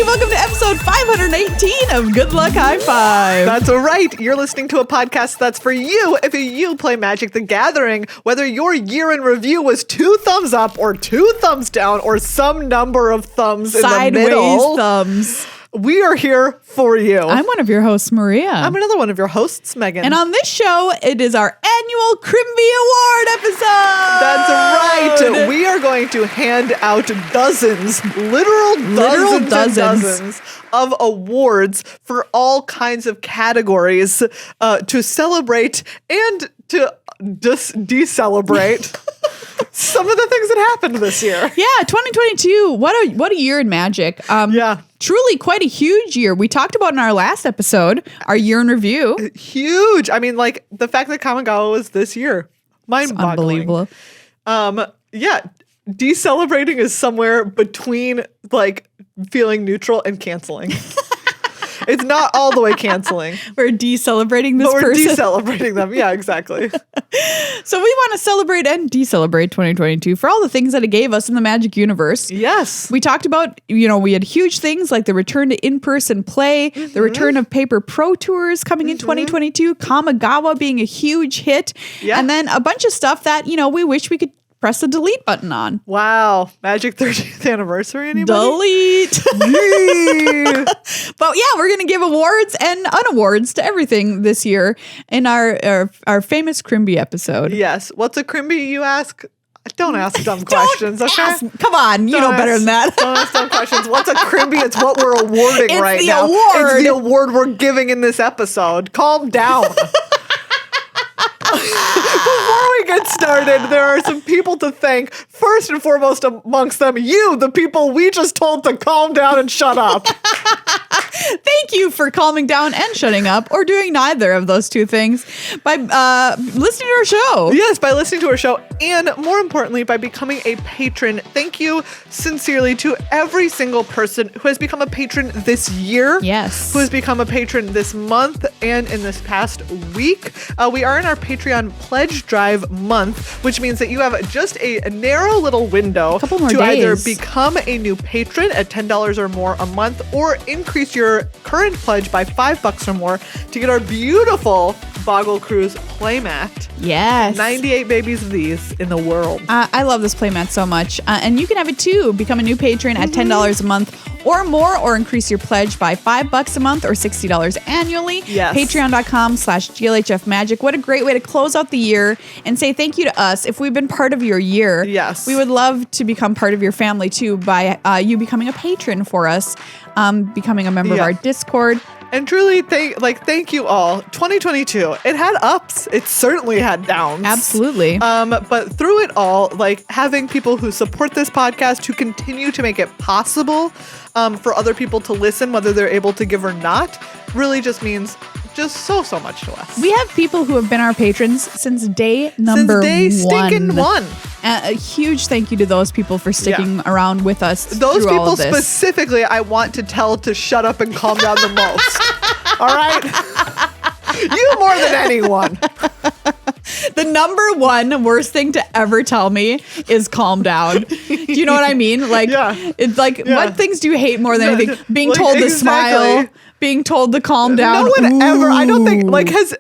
everybody. Welcome to episode 518 of Good Luck High Five. That's right. You're listening to a podcast that's for you if you play Magic the Gathering. Whether your year in review was 2 thumbs up or 2 thumbs down or some number of thumbs in the middle. Sideways thumbs. We are here for you. I'm one of your hosts, Maria. I'm another one of your hosts, Meghan. And on this show, it is our annual Chrimby Award episode. That's right. We are going to hand out dozens, literal dozens of awards for all kinds of categories to celebrate and to decelerate some of the things that happened this year. Yeah, 2022. What a year in Magic. Yeah. Truly quite a huge year. We talked about in our last episode, our year in review. Huge. I mean, like the fact that Kamigawa was this year. Mind-boggling. Unbelievable. Yeah. Decelebrating is somewhere between like feeling neutral and canceling. It's not all the way canceling. We're decelebrating this but we're person. Decelebrating them. Yeah, exactly. So we want to celebrate and decelerate 2022 for all the things that it gave us in the Magic universe. Yes. We talked about, we had huge things like the return to in-person play, the return of paper pro tours coming in 2022, Kamigawa being a huge hit, and then a bunch of stuff that, we wish we could press the delete button on. Wow. Magic 30th anniversary, anybody? Delete. But yeah, we're going to give awards and unawards to everything this year in our famous Chrimby episode. Yes. What's a Chrimby, you ask? Don't ask dumb questions, okay? Come on, you know better than that. Don't ask dumb questions. What's a Chrimby? It's what we're awarding It's right the now. award. It's the award we're giving in this episode. Calm down. Before we get started, there are some people to thank. First and foremost amongst them, you, the people we just told to calm down and shut up. Thank you for calming down and shutting up, or doing neither of those two things by listening to our show. Yes, by listening to our show, and more importantly, by becoming a patron. Thank you sincerely to every single person who has become a patron this year. Yes. Who has become a patron this month and in this past week. We are in our Patreon pledge drive month, which means that you have just a narrow little window Couple more to days. either become a new patron at $10 or more a month, or increase your current pledge by $5 or more to get our beautiful Boggle Cruise playmat. Yes. 98 babies of these in the world. I love this playmat so much. And you can have it too. Become a new patron at $10 a month or more, or increase your pledge by $5 a month or $60 annually. Yes. Patreon.com/GLHF Magic. What a great way to close out the year and say thank you to us. If we've been part of your year, Yes. we would love to become part of your family too by you becoming a patron for us, becoming a member of our Discord. And truly, thank you all. 2022, it had ups. It certainly had downs. Absolutely. But through it all, like having people who support this podcast, who continue to make it possible for other people to listen, whether they're able to give or not, really just means so much to us. We have people who have been our patrons since day number stinking one. A huge thank you to those people for sticking around with us. Those through all people of this. specifically, I want to tell to shut up and calm down the most. All right? You more than anyone. The number one worst thing to ever tell me is calm down. Do you know what I mean? Like, it's like, what things do you hate more than anything? Being told to smile, being told to calm down. No one ever, I don't think, like, has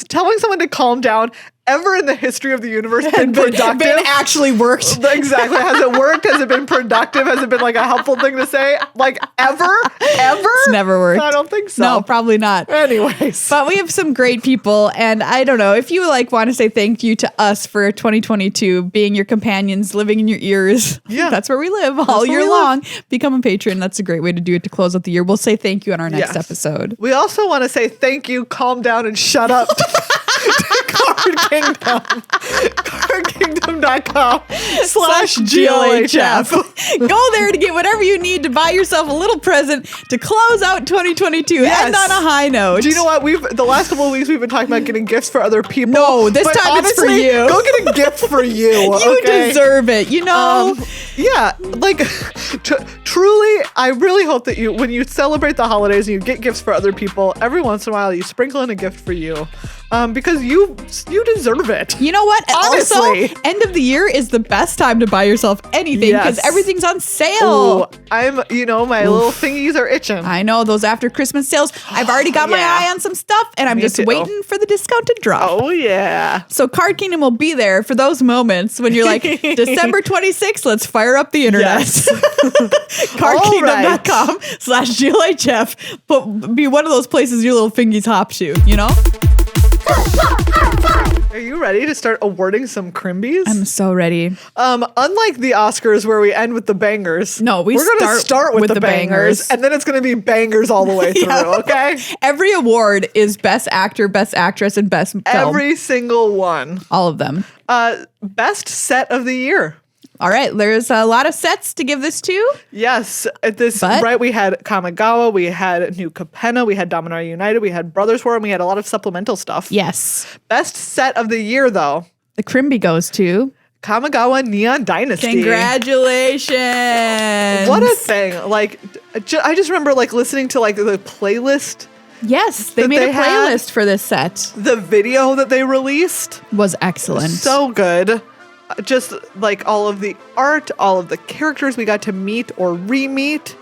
telling someone to calm down ever in the history of the universe been productive? Been actually worked. Exactly. Has it worked? Has it been productive? Has it been like a helpful thing to say? Like ever? It's never worked. I don't think so. No, probably not. Anyways. But we have some great people, and I don't know, if you like want to say thank you to us for 2022 being your companions, living in your ears. Yeah. That's where we live all year long. Become a patron. That's a great way to do it to close out the year. We'll say thank you on our next episode. We also want to say thank you, calm down and shut up. Card Kingdom. CardKingdom.com/GLHF. Go there to get whatever you need to buy yourself a little present to close out 2022. Yes. End on a high note. Do you know what? The last couple of weeks we've been talking about getting gifts for other people. No, this time honestly, it's for you. Go get a gift for you. You deserve it, you know? Truly, I really hope that when you celebrate the holidays and you get gifts for other people, every once in a while you sprinkle in a gift for you. because you deserve it. You know what? Honestly. Also, end of the year is the best time to buy yourself anything because everything's on sale. Ooh, my little thingies are itching. I know those after Christmas sales. I've already got my eye on some stuff and I'm just waiting for the discount to drop. Oh, yeah. So Card Kingdom will be there for those moments when you're like, December 26th, let's fire up the internet. Yes. CardKingdom.com/GLHF. But be one of those places your little fingies hop to, you know? Are you ready to start awarding some Crimbies? I'm so ready. Unlike the Oscars where we end with the bangers. No, we're going to start with the bangers. And then it's going to be bangers all the way through, okay? Every award is Best Actor, Best Actress, and Best Film. Every single one. All of them. Best Set of the Year. All right, there's a lot of sets to give this to. Yes, we had Kamigawa, we had New Capenna, we had Dominaria United, we had Brothers War, and we had a lot of supplemental stuff. Yes. Best set of the year, though. The Crimby goes to Kamigawa Neon Dynasty. Congratulations. What a thing. Like, I just remember listening to the playlist. Yes, they made a playlist for this set. The video that they released was excellent. So good. Just all of the art, all of the characters we got to meet or re-meet,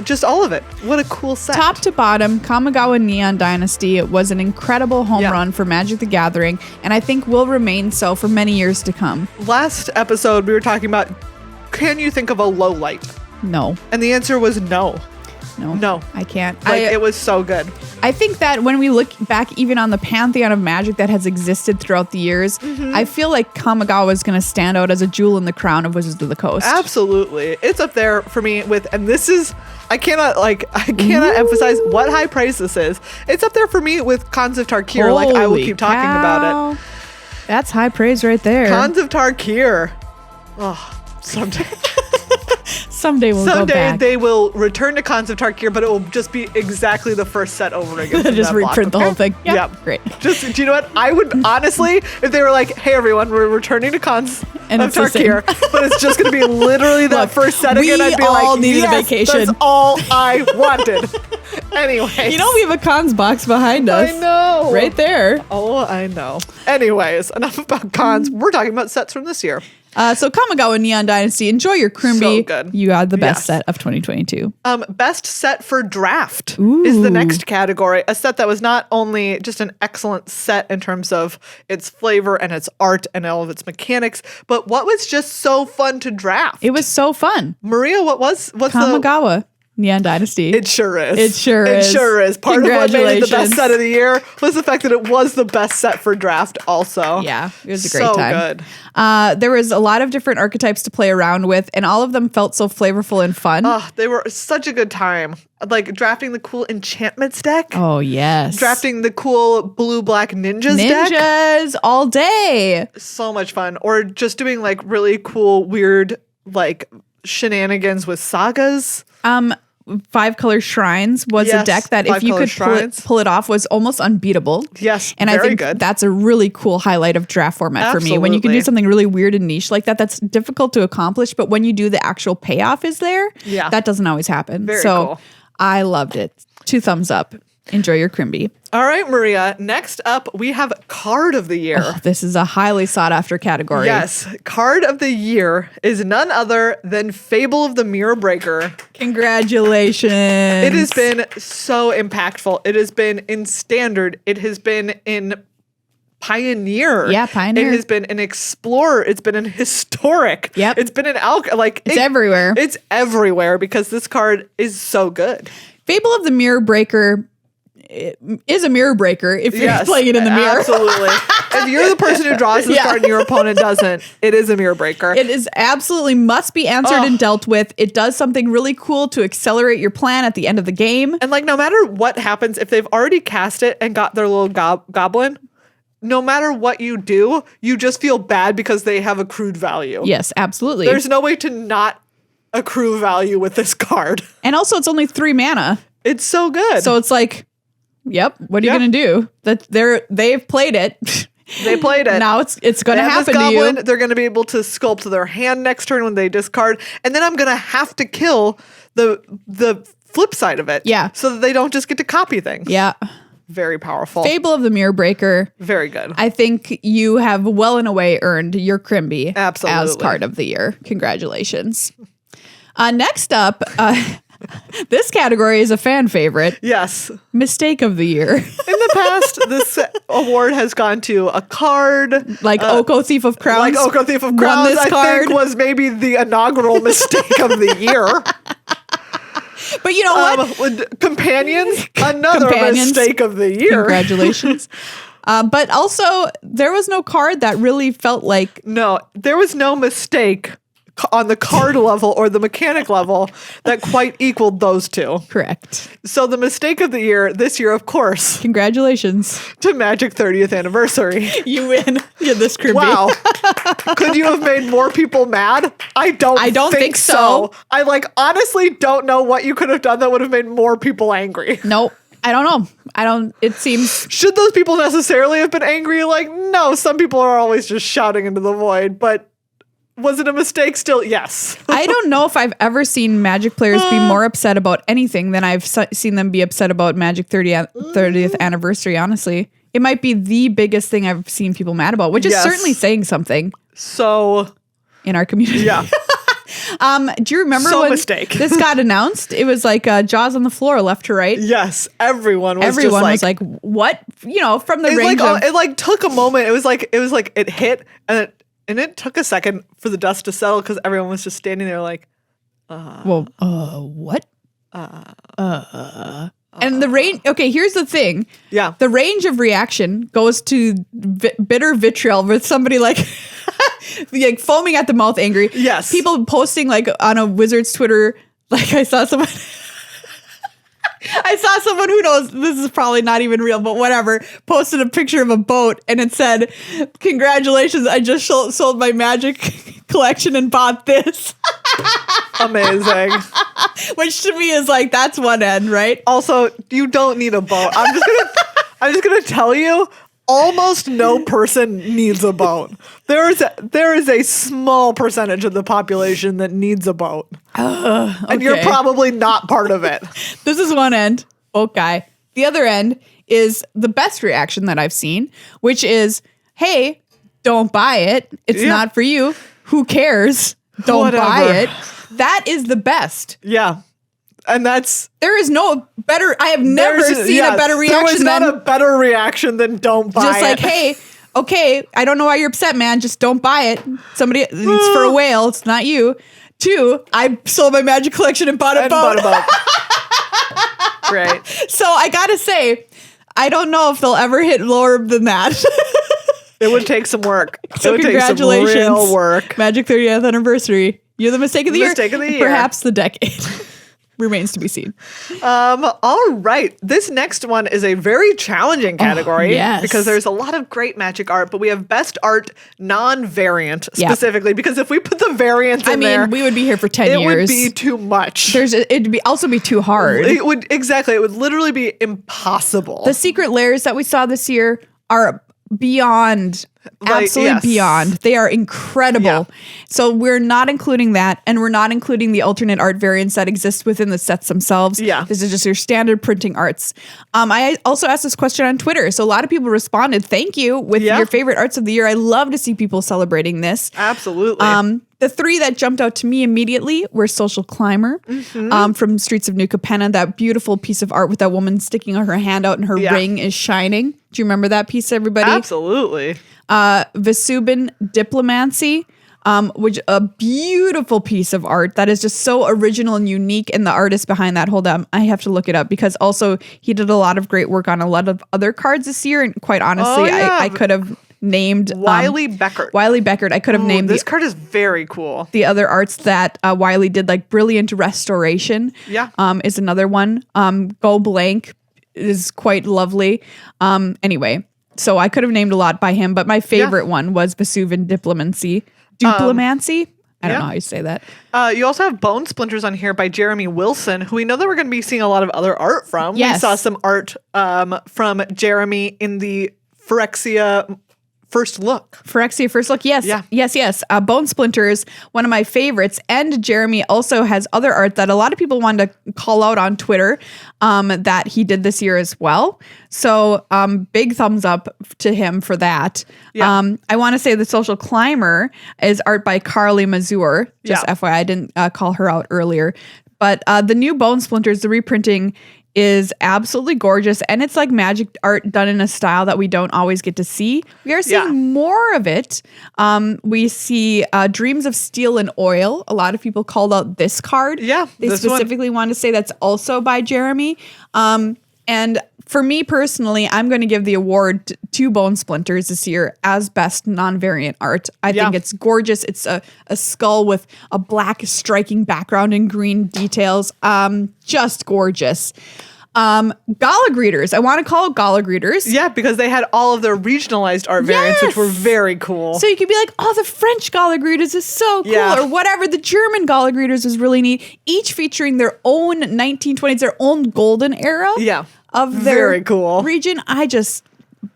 just all of it. What a cool set. Top to bottom, Kamigawa Neon Dynasty was an incredible home run for Magic the Gathering, and I think will remain so for many years to come. Last episode, we were talking about, can you think of a low light? No. And the answer was no. No. I can't. It was so good. I think that when we look back even on the pantheon of Magic that has existed throughout the years, I feel like Kamigawa is going to stand out as a jewel in the crown of Wizards of the Coast. Absolutely. It's up there for me and this is, I cannot emphasize what high praise this is. It's up there for me with Khans of Tarkir. I will keep talking about it. That's high praise right there. Khans of Tarkir. Oh, someday. Someday we'll go back. Someday they will return to Khans of Tarkir, but it will just be exactly the first set over again. Just reprint the whole thing. Yeah, great. Do you know what? I would honestly, if they were like, hey everyone, we're returning to Khans of Tarkir, but it's just going to be literally that first set again, I'd be like, we all needed a vacation. That's all I wanted. Anyway. You know we have a Khans box behind us. I know. Right there. Oh, I know. Anyways, enough about Khans. We're talking about sets from this year. So Kamigawa Neon Dynasty, enjoy your Crimby. So good. You got the best set of 2022. Best set for draft is the next category. A set that was not only just an excellent set in terms of its flavor and its art and all of its mechanics, but what was just so fun to draft. It was so fun. Maria, what's Kamigawa Neon Dynasty. It sure is. It sure is. Part of what made it the best set of the year was the fact that it was the best set for draft also. Yeah, it was a great time. So good. There was a lot of different archetypes to play around with, and all of them felt so flavorful and fun. Oh, they were such a good time. Drafting the cool enchantments deck. Oh, yes. Drafting the cool blue-black ninjas deck. Ninjas all day. So much fun. Or just doing really cool, weird, shenanigans with sagas. 5-color shrines was a deck that if you could pull it off was almost unbeatable. Yes, and I think that's a really cool highlight of draft format for me. When you can do something really weird and niche like that, that's difficult to accomplish. But when you do the actual payoff is there, that doesn't always happen. Very cool. I loved it. 2 thumbs up. Enjoy your Crimby. All right, Maria. Next up, we have Card of the Year. Oh, this is a highly sought after category. Yes. Card of the Year is none other than Fable of the Mirror Breaker. Congratulations. It has been so impactful. It has been in Standard. It has been in Pioneer. Yeah, Pioneer. It has been an Explorer. It's been an Historic. Yep. It's been an it's everywhere. It's everywhere because this card is so good. Fable of the Mirror Breaker is a mirror breaker if you're playing it in the mirror. Absolutely. If you're the person who draws this card and your opponent doesn't, it is a mirror breaker. It is absolutely must be answered and dealt with. It does something really cool to accelerate your plan at the end of the game. And no matter what happens, if they've already cast it and got their little goblin, no matter what you do, you just feel bad because they have accrued value. Yes, absolutely. There's no way to not accrue value with this card. And also it's only 3 mana. It's so good. So it's yep, what are you going to do? They've played it. They played it. Now it's going to happen to you. They're going to be able to sculpt their hand next turn when they discard. And then I'm going to have to kill the flip side of it. Yeah. So that they don't just get to copy things. Yeah. Very powerful. Fable of the Mirror Breaker. Very good. I think you have well and away earned your Chrimby as card of the year. Congratulations. Next up, this category is a fan favorite. Yes. Mistake of the year. In the past, this award has gone to a card. Like Oko Thief of Crowns. Like Oko Thief of Crowns, I think was maybe the inaugural mistake of the year. But you know what? Companions, another mistake of the year. Congratulations. But also, there was no card that really felt like... No, there was no mistake on the card level or the mechanic level that quite equaled those two. Correct. So the mistake of the year this year, of course. Congratulations. To Magic 30th anniversary. You win. You're this Chrimby. Wow. Could you have made more people mad? I don't think so. I honestly don't know what you could have done that would have made more people angry. Nope. I don't know. It seems... Should those people necessarily have been angry? No, some people are always just shouting into the void, but was it a mistake still? Yes. I don't know if I've ever seen Magic players be more upset about anything than I've seen them be upset about Magic 30th anniversary, honestly. It might be the biggest thing I've seen people mad about, which is certainly saying something. So... in our community. Yeah. Do you remember when this got announced? It was like jaws on the floor, left to right. Yes, everyone was like, what? From the range of... It took a moment. It was like it hit and it took a second for the dust to settle because everyone was just standing there like, what? And the range... Okay, here's the thing. Yeah. The range of reaction goes to bitter vitriol with somebody like foaming at the mouth angry. Yes. People posting on a Wizards Twitter, I saw someone... I saw someone who knows this is probably not even real, but whatever, posted a picture of a boat and it said, "Congratulations, I just sold my Magic collection and bought this." Amazing. Which to me is that's one end, right? Also, you don't need a boat. I'm just gonna tell you, almost no person needs a boat. There is a small percentage of the population that needs a boat. Okay. And you're probably not part of it. This is one end, boat guy. The other end is the best reaction that I've seen, which is, hey, don't buy it. It's not for you. Who cares? Don't buy it. That is the best. Yeah. And there is no better. I have never seen a better reaction. There was not a better reaction than don't buy it. Just hey, okay, I don't know why you're upset, man. Just don't buy it. It's for a whale. It's not you. 2, I sold my Magic collection and bought a boat. Right. So I gotta say, I don't know if they'll ever hit lower than that. It would take some work. So congratulations, take some real work. Magic 30th anniversary. You're the mistake of the year. Mistake of the year. Perhaps the decade. Remains to be seen. All right. This next one is a very challenging category because there's a lot of great Magic art, but we have best art non-variant specifically because if we put the variants in there, we would be here for 10 years. It would be too much. It'd also be too hard. It would literally be impossible. The secret layers that we saw this year are beyond, absolutely beyond. They are incredible. Yeah. So we're not including that, and we're not including the alternate art variants that exist within the sets themselves. Yeah. This is just your standard printing arts. I also asked this question on Twitter, so a lot of people responded, thank you, with your favorite arts of the year. I love to see people celebrating this. Absolutely. The 3 that jumped out to me immediately were Social Climber from Streets of New Capenna, that beautiful piece of art with that woman sticking her hand out and her ring is shining. Do you remember that piece, everybody? Absolutely. Vesubin Diplomancy, which a beautiful piece of art that is just so original and unique, and the artist behind that, hold on, I have to look it up because also he did a lot of great work on a lot of other cards this year, and quite honestly, I could have named Wiley Beckert. I could have named this card is very cool. The other arts that Wiley did, like Brilliant Restoration, is another one. Go Blank is quite lovely. Anyway, so I could have named a lot by him, but my favorite one was Vesuvian Diplomancy. I don't know how you say that. You also have Bone Splinters on here by Jeremy Wilson, who we know that we're going to be seeing a lot of other art from. Yes. We saw some art from Jeremy in the Phyrexia First Look. Phyrexia First Look. Yes. Yeah. Yes. Bone Splinters, one of my favorites. And Jeremy also has other art that a lot of people wanted to call out on Twitter that he did this year as well. So big thumbs up to him for that. Yeah. I want to say The Social Climber is art by Carly Mazur. Just FYI, I didn't call her out earlier. But the new Bone Splinters, the reprinting, is absolutely gorgeous, and it's like magic art done in a style that we don't always get to see. We are seeing more of it. We see Dreams of Steel and Oil. A lot of people called out this card. Yeah, they specifically want to say that's also by Jeremy. And for me personally, I'm going to give the award to Bone Splinters this year as best non-variant art. I think it's gorgeous. It's a skull with a black striking background and green details. Just gorgeous. Gala Greeters. I want to call it Gala Greeters. Yeah, because they had all of their regionalized art variants, which were very cool. So you could be like, oh, the French Gala Greeters is so cool, or whatever. The German Gala Greeters is really neat. Each featuring their own 1920s, their own golden era. Yeah. Of their very cool region.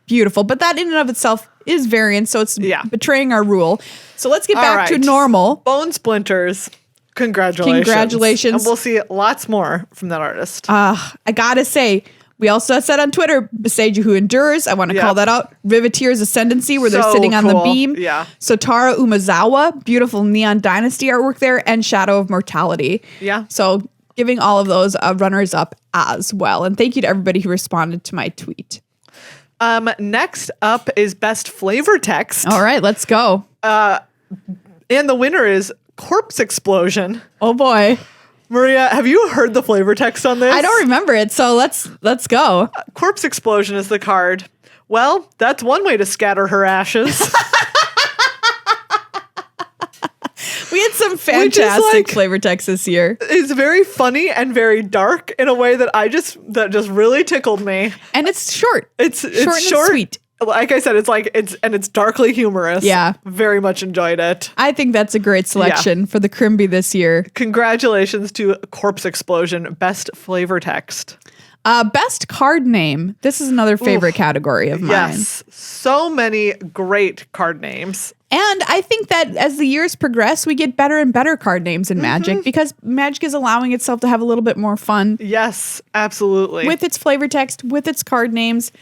Beautiful. But that in and of itself is variant, so it's betraying our rule. So let's get back to normal. Bone Splinters. Congratulations. And we'll see lots more from that artist. I gotta say, we also said on Twitter, Beside You Who Endures. I want to call that out. Riveteer's Ascendancy, where they're sitting on the beam. Yeah. Sotara Umezawa, beautiful Neon Dynasty artwork there, and Shadow of Mortality. Yeah. So giving all of those runners up as well. And thank you to everybody who responded to my tweet. Next up is Best Flavor Text. All right, let's go. And the winner is Corpse Explosion. Oh boy. Maria, have you heard the flavor text on this? I don't remember it, so let's go. Corpse Explosion is the card. Well, that's one way to scatter her ashes. We had some fantastic flavor text this year. It's very funny and very dark in a way that just really tickled me. And it's short. It's short and sweet. Like I said, it's darkly humorous. Yeah. Very much enjoyed it. I think that's a great selection for the Chrimby this year. Congratulations to Corpse Explosion, Best Flavor Text. Best card name. This is another favorite category of mine. Yes. So many great card names. And I think that as the years progress, we get better and better card names in Magic because Magic is allowing itself to have a little bit more fun. Yes, absolutely. With its flavor text, with its card names.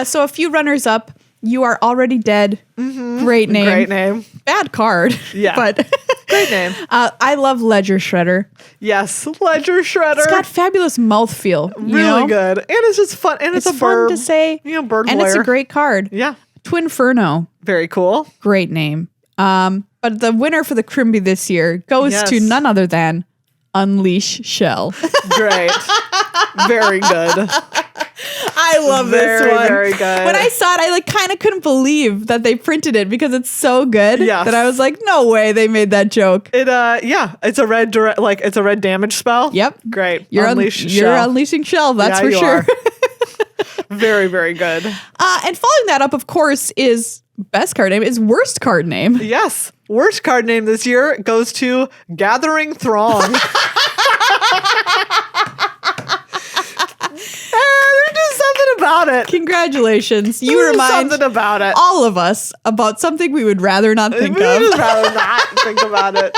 So a few runners up. You Are Already Dead. Great name. Great name. Bad card. Yeah. But great name. I love Ledger Shredder. Yes, Ledger Shredder. It's got fabulous mouthfeel. Really good. And it's just fun. And it's a fun to say. Bird and it's a great card. Yeah. Twinferno. Very cool. Great name. But the winner for the Chrimby this year goes to none other than Unleash Shell. Great. Very good. I love this one. Very good. When I saw it, I kind of couldn't believe that they printed it because it's so good that I was like, no way they made that joke. It's a red it's a red damage spell. Yep. Great. You're unleashing Shell, that's for sure. Very, very good. And following that up, of course, is best card name is worst card name. Yes. Worst card name this year goes to Gathering Throng. There's just something about it. Congratulations. You remind something about it. All of us about something we would rather not think of. We would rather not think about it.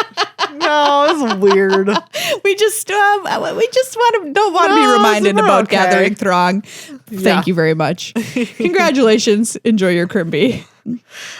No, it's weird. We just don't want to be reminded about Gathering Throng. Thank you very much. Congratulations. Enjoy your Chrimby.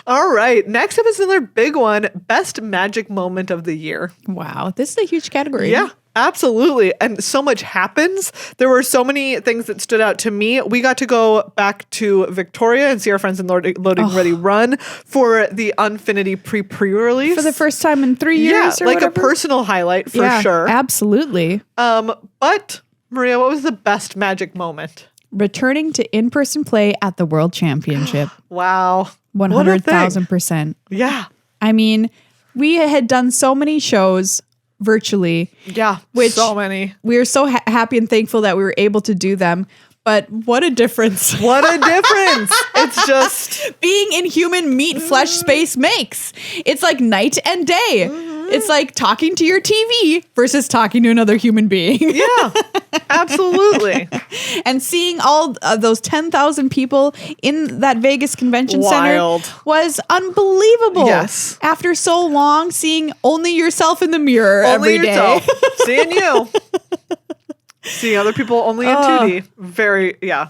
All right. Next up is another big one. Best Magic Moment of the Year. Wow. This is a huge category. Yeah. Absolutely. And so much happens. There were so many things that stood out to me. We got to go back to Victoria and see our friends in Loading Ready Run for the Unfinity pre-release. For the first time in 3 years or whatever. A personal highlight for sure. Absolutely. But Maria, what was the best Magic moment? Returning to in-person play at the World Championship. Wow. 100,000%. Yeah. I mean, we had done so many shows virtually. Yeah, so many. We are so happy and thankful that we were able to do them. But what a difference. What a difference. It's just being in human meat flesh space makes. It's like night and day. It's like talking to your TV versus talking to another human being. Yeah, absolutely. And seeing all those 10,000 people in that Vegas Convention Wild. Center was unbelievable. Yes. After so long, seeing only yourself in the mirror Only every yourself. day. Seeing you. Seeing other people only in 2D. Very, yeah.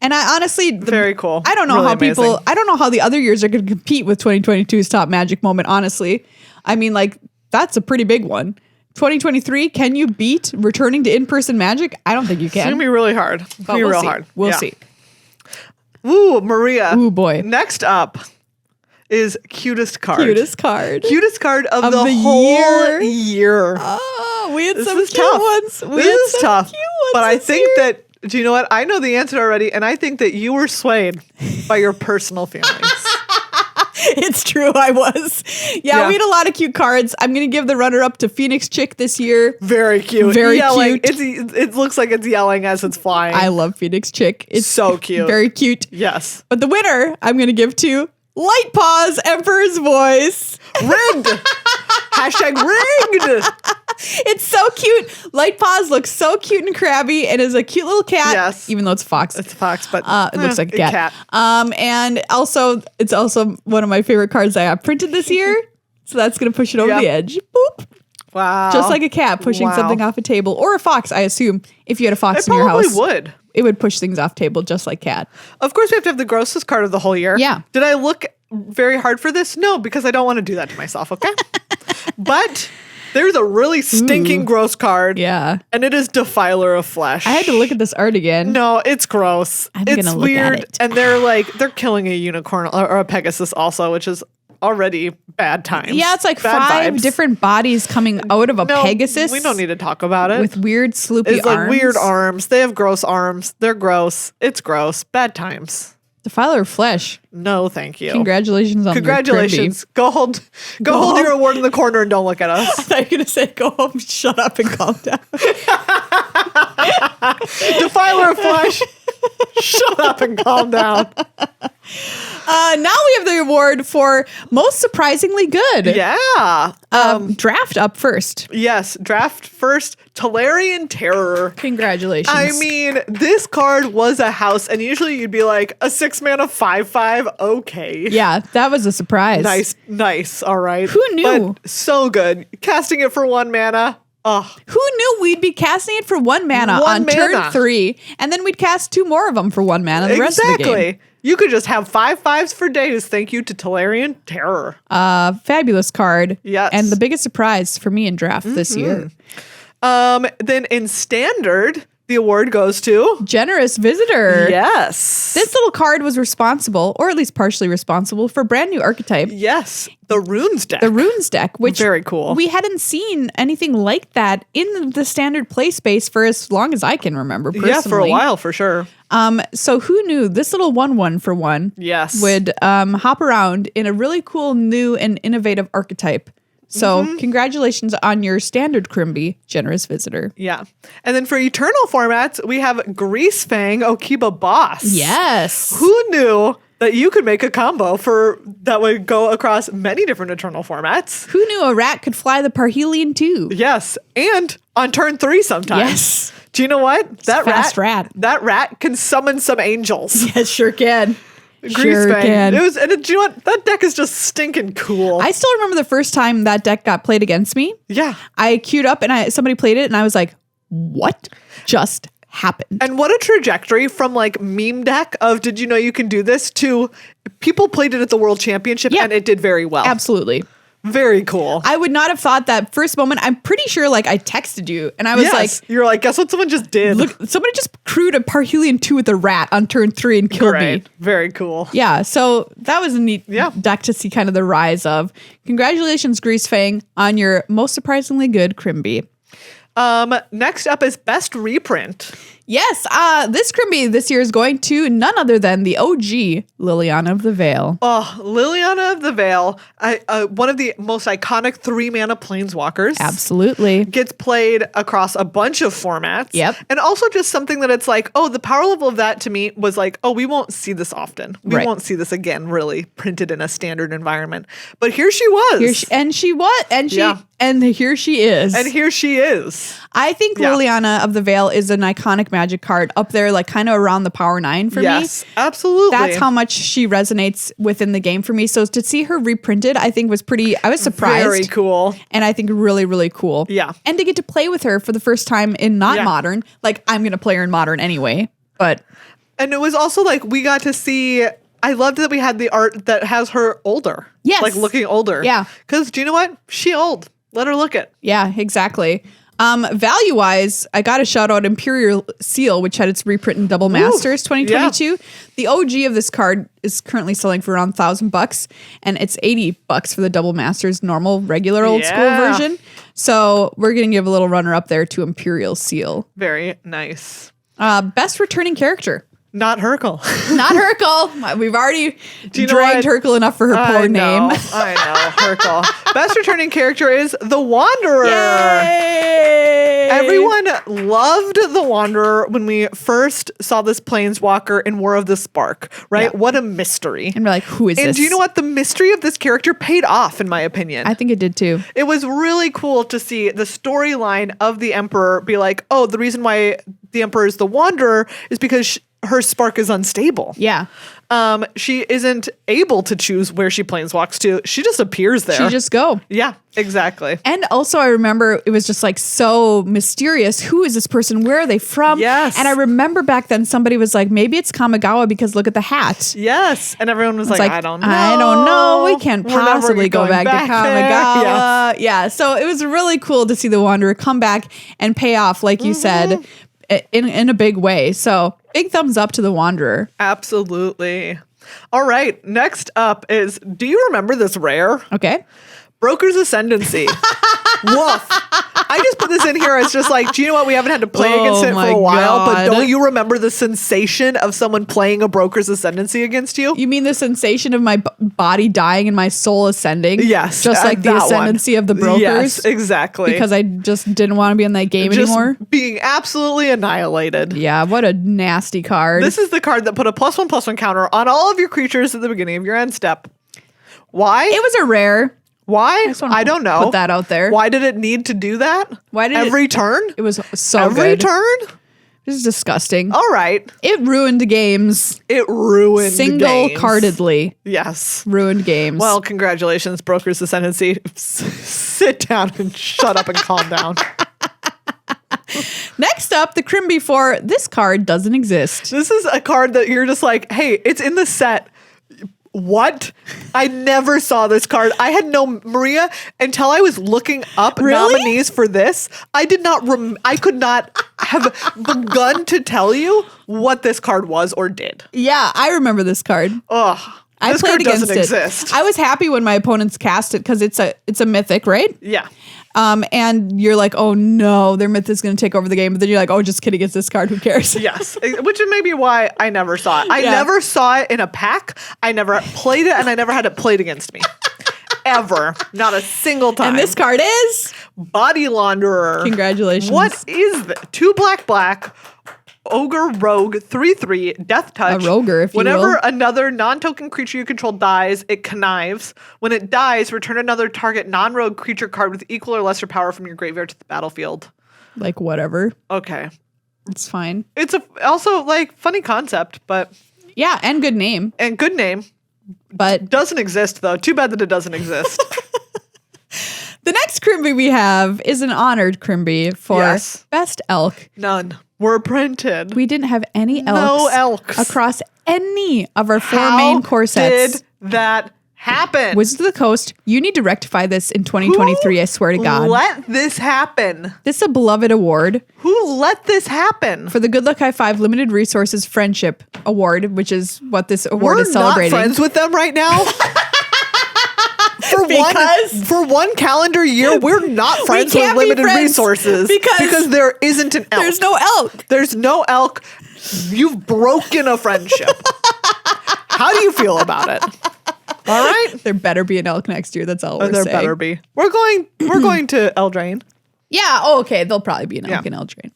And I honestly, very cool. I don't know Really how amazing. I don't know how the other years are going to compete with 2022's top Magic moment, honestly. I mean, like, that's a pretty big one. 2023, can you beat returning to in-person Magic? I don't think you It's going can. to be really hard. It's But going to be we'll real see. hard. We'll Yeah. see. Ooh, Maria. Ooh, boy. Next up is cutest card. Cutest card. Cutest card of the the whole year. Oh, we had This some was cute tough. ones. We This had is some tough. cute ones But I this think year. that, do you know what? I know the answer already, and I think that you were swayed by your personal feelings. It's true, I was. Yeah, we had a lot of cute cards. I'm going to give the runner-up to Phoenix Chick this year. Very cute. Very Yelling. cute. It looks like it's yelling as it's flying. I love Phoenix Chick. It's so cute. Very cute. Yes. But the winner, I'm going to give to Light Paws Emperor's Voice. Rigged. Hashtag rigged. It's so cute. Light Paws looks so cute and crabby and is a cute little cat. Yes. Even though it's a fox. It's a fox, but It looks like a cat. And also, it's also one of my favorite cards I have printed this year. So that's going to push it over Yep. the edge. Boop. Wow. Just like a cat pushing Wow. something off a table. Or a fox, I assume. If you had a fox It in your probably house, would. it would push things off table just like cat. Of course, we have to have the grossest card of the whole year. Yeah. Did I look very hard for this? No, because I don't want to do that to myself, okay? But there's a really stinking gross card. Yeah. And it is Defiler of Flesh. I had to look at this art again. No, it's gross. I'm it's gonna look at weird. it. And they're killing a unicorn or a Pegasus also, which is already bad times. Yeah, it's like Bad 5 vibes. different bodies coming out of a No, Pegasus. We don't need to talk about it. with weird sloopy it's like arms. weird arms. They have gross arms. They're gross. It's gross. Bad times. Defiler of Flesh. No, thank you. Congratulations on Congratulations. Go hold home. your award in the corner and don't look at I us. thought you were going to say go home, shut up, and calm down. Defiler of Flesh. Shut up and calm down. Now we have the award for most surprisingly good. Yeah. Draft up first. Yes. Draft first. Talarian Terror. Congratulations. I mean, this card was a house, and usually you'd be like, a 6-mana 5/5. Okay. yeah, that was a surprise. Nice. All right. Who knew? But so good. Casting it for 1 mana. Oh, Who knew we'd be casting it for 1 mana One on turn mana. 3, and then we'd cast 2 more of them for 1 mana the rest of the game. exactly. You could just have 5/5s for days. Thank you to Talarian Terror. Fabulous card. Yes. And the biggest surprise for me in draft this year. Then in Standard, the award goes to Generous Visitor. yes. This little card was responsible, or at least partially responsible, for a brand new archetype. Yes, the Runes deck. The Runes deck, which Very cool. we hadn't seen anything like that in the standard play space for as long as I can remember personally. Yeah, for a while, for sure. So who knew this little 1/1 for 1 Yes. would hop around in a really cool new and innovative archetype. So congratulations on your standard Chrimby Generous Visitor. Yeah. And then for Eternal formats, we have Greasefang Okiba Boss. Yes. Who knew that you could make a combo that would go across many different Eternal formats? Who knew a rat could fly the Parhelion too? Yes. And on turn 3 sometimes. Yes. Do you know what? Fast rat. That rat can summon some angels. Yes, sure can. Greasefang. Sure can. Do you know what? That deck is just stinking cool. I still remember the first time that deck got played against me. yeah. I queued up and somebody played it and I was like, what just happened? And what a trajectory from like meme deck of did you know you can do this to people played it at the World Championship Yeah. and it did very well. Absolutely. Very cool. I would not have thought that first moment. I'm pretty sure like I texted you and I was like, you're like, guess what someone just did? look, somebody just crewed a Parhelion 2 with a rat on turn 3 and killed me. Great. Very cool. Yeah, so that was a neat deck to see kind of the rise of. Congratulations, Greasefang, on your most surprisingly good Chrimby. Next up is Best Reprint. Yes, this Chrimby this year is going to none other than the OG Liliana of the Veil. Oh, Liliana of the Veil, one of the most iconic 3-mana planeswalkers. Absolutely. Gets played across a bunch of formats. Yep. And also just something that it's like, oh, the power level of that to me was like, oh, we won't see this often. We won't see this again, really, printed in a standard environment. But here she was. And here she is. And here she is. I think Liliana of the Veil is an iconic Magic card up there, like kind of around the Power 9 for me. Yes, absolutely. That's how much she resonates within the game for me. So to see her reprinted, I think I was surprised. Very cool. And I think really, really cool. Yeah. And to get to play with her for the first time in not Modern, like I'm going to play her in Modern anyway, but. And it was also like, we got to see, I loved that we had the art that has her older. Yes. Like looking older. Yeah. Because do you know what? She old. Let her look it. Yeah, exactly. Value-wise, I got to shout out Imperial Seal, which had its reprint in Double Masters 2022. Yeah. The OG of this card is currently selling for around $1,000, and it's $80 for the Double Masters normal, regular old school version. So we're going to give a little runner up there to Imperial Seal. Very nice. Best returning character. Not Hurkle. Not Hurkle. We've already dragged Hurkle enough for her poor name. I know, Hurkle. Best returning character is the Wanderer. Yay! Everyone loved the Wanderer when we first saw this Planeswalker in War of the Spark, right? Yeah. What a mystery. And we're like, who is this? And do you know what? The mystery of this character paid off, in my opinion. I think it did too. It was really cool to see the storyline of the Emperor be like, oh, the reason why the Emperor is the Wanderer is because her spark is unstable. Yeah. She isn't able to choose where she planeswalks to. She just appears there. She just go. Yeah, exactly. And also I remember it was just like so mysterious. Who is this person? Where are they from? Yes. And I remember back then somebody was like, maybe it's Kamigawa because look at the hat. Yes. And everyone was like, I don't know. I don't know. We can't possibly go back to Kamigawa. Yes. Yeah. So it was really cool to see the Wanderer come back and pay off, like you said, in a big way. So big thumbs up to the Wanderer. Absolutely. All right. Next up is, do you remember this rare? Okay. Broker's Ascendancy. Woof. I just put this in here as just like, do you know what? We haven't had to play against it for a while, but don't you remember the sensation of someone playing a Broker's Ascendancy against you? You mean the sensation of my body dying and my soul ascending? Yes. Just like the ascendancy of the Brokers? Yes, exactly. Because I just didn't want to be in that game anymore? Being absolutely annihilated. Yeah, what a nasty card. This is the card that put a +1/+1 counter on all of your creatures at the beginning of your end step. Why? It was a rare. Why? I don't know. Put that out there. Why did it need to do that? Why did every turn? It was so every good. turn? This is disgusting. All right. It ruined games. It ruined Single-cardedly. Yes. Ruined games. Well, congratulations, Broker's Ascendancy. Sit down and shut up and calm down. Next up, the Chrimby 4. This card doesn't exist. This is a card that you're just like, hey, it's in the set. What? I never saw this card. I had no Maria until I was looking up nominees for this. I did not. I could not have begun to tell you what this card was or did. Yeah, I remember this card. Ugh. I played against it. Exist. I was happy when my opponents cast it because it's a mythic, right? Yeah. And you're like, oh no, their myth is going to take over the game. But then you're like, oh, just kidding, it's this card. Who cares? Yes. Which is maybe why I never saw it. I never saw it in a pack. I never played it, and I never had it played against me. Ever. Not a single time. And this card is? Body Launderer. Congratulations. What is this? 2 black. Ogre Rogue 3/3 Death Touch. A roguer, if you will. Whenever another non-token creature you control dies, it connives. When it dies, return another target non-rogue creature card with equal or lesser power from your graveyard to the battlefield. Like whatever. Okay. It's fine. It's also like funny concept, but yeah, and good name. And good name. But doesn't exist though. Too bad that it doesn't exist. The next Chrimby we have is an honored Chrimby for Best Elk. None were printed. We didn't have any elks. No elks. Across any of our 4 main core sets. Did that happen? Wizards of the Coast, you need to rectify this in 2023, I swear to God. Let this happen. This is a beloved award. Who let this happen? For the Good Luck High Five Limited Resources Friendship Award, which is what this award is celebrating. We're not friends with them right now? For one calendar year, we're not friends with limited resources because there isn't an elk. There's no elk. There's no elk. You've broken a friendship. How do you feel about it? All right. There better be an elk next year. That's all we're saying. There better be. We're going to Eldraine. Yeah. Oh, okay. There'll probably be an elk in Eldraine.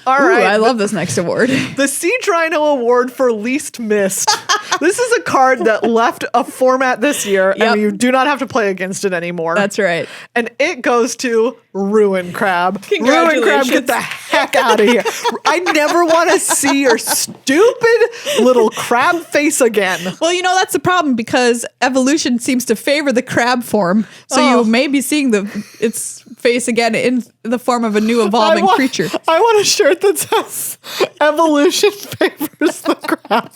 All right. I love this next award. The Siege Rhino Award for Least Missed. This is a card that left a format this year, and you do not have to play against it anymore. That's right. And it goes to Ruin Crab. Congratulations. Ruin Crab, get the heck out of here. I never want to see your stupid little crab face again. Well, that's the problem because evolution seems to favor the crab form. So you may be seeing its face again in the form of a new evolving creature. I want a shirt that says evolution favors the crab.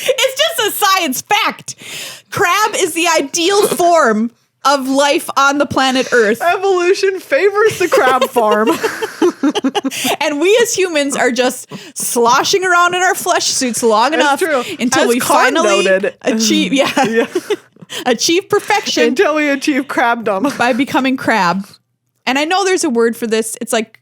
It's just a science fact. Crab is the ideal form of life on the planet Earth. Evolution favors the crab form. And we as humans are just sloshing around in our flesh suits long enough until we finally achieve achieve perfection. Until we achieve crabdom. By becoming crab. And I know there's a word for this. It's like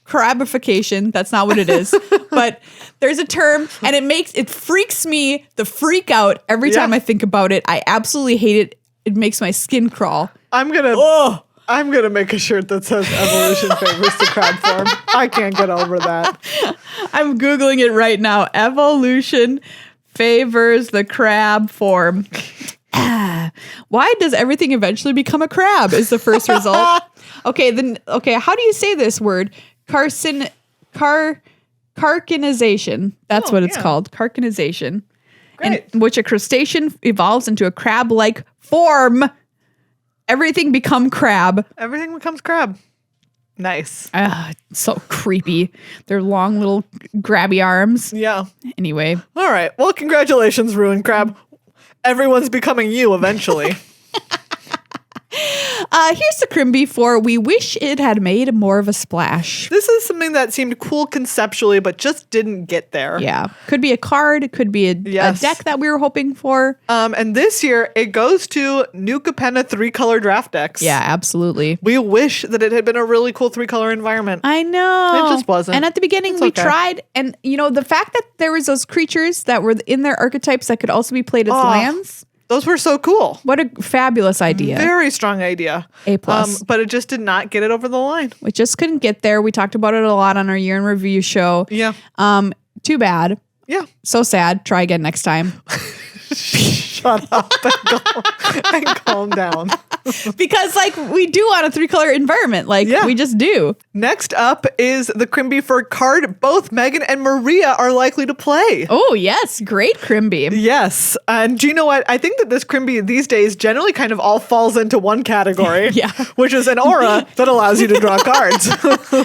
crabification. That's not what it is. But there's a term and it freaks me the freak out every time I think about it. I absolutely hate it. It makes my skin crawl. I'm gonna make a shirt that says evolution favors the crab form. I can't get over that. I'm Googling it right now. Evolution favors the crab form. Why does everything eventually become a crab is the first result. Okay, how do you say this word? Carcinization. That's what it's called. Carcinization. Great. In which a crustacean evolves into a crab-like form. Everything become crab. Everything becomes crab. Nice. So creepy. Their long little grabby arms. Yeah. Anyway. All right. Well, congratulations, Ruin Crab. Everyone's becoming you eventually. Here's the Chrimby for we wish it had made more of a splash. This is something that seemed cool conceptually, but just didn't get there. Yeah. Could be a card. It could be a deck that we were hoping for. And this year, it goes to New Capenna 3-color draft decks. Yeah, absolutely. We wish that it had been a really cool 3-color environment. I know. It just wasn't. And at the beginning, we tried. And, the fact that there was those creatures that were in their archetypes that could also be played as lands. Those were so cool. What a fabulous idea. Very strong idea. A+. But it just did not get it over the line. We just couldn't get there. We talked about it a lot on our year in review show. Yeah. Too bad. Yeah. So sad. Try again next time. Shut up and calm down. Because we do on a 3-color environment. We just do. Next up is the Chrimby for card both Meghan and Maria are likely to play. Oh, yes. Great Chrimby. Yes. And do you know what? I think that this Chrimby these days generally kind of all falls into one category. Yeah. Which is an aura that allows you to draw cards.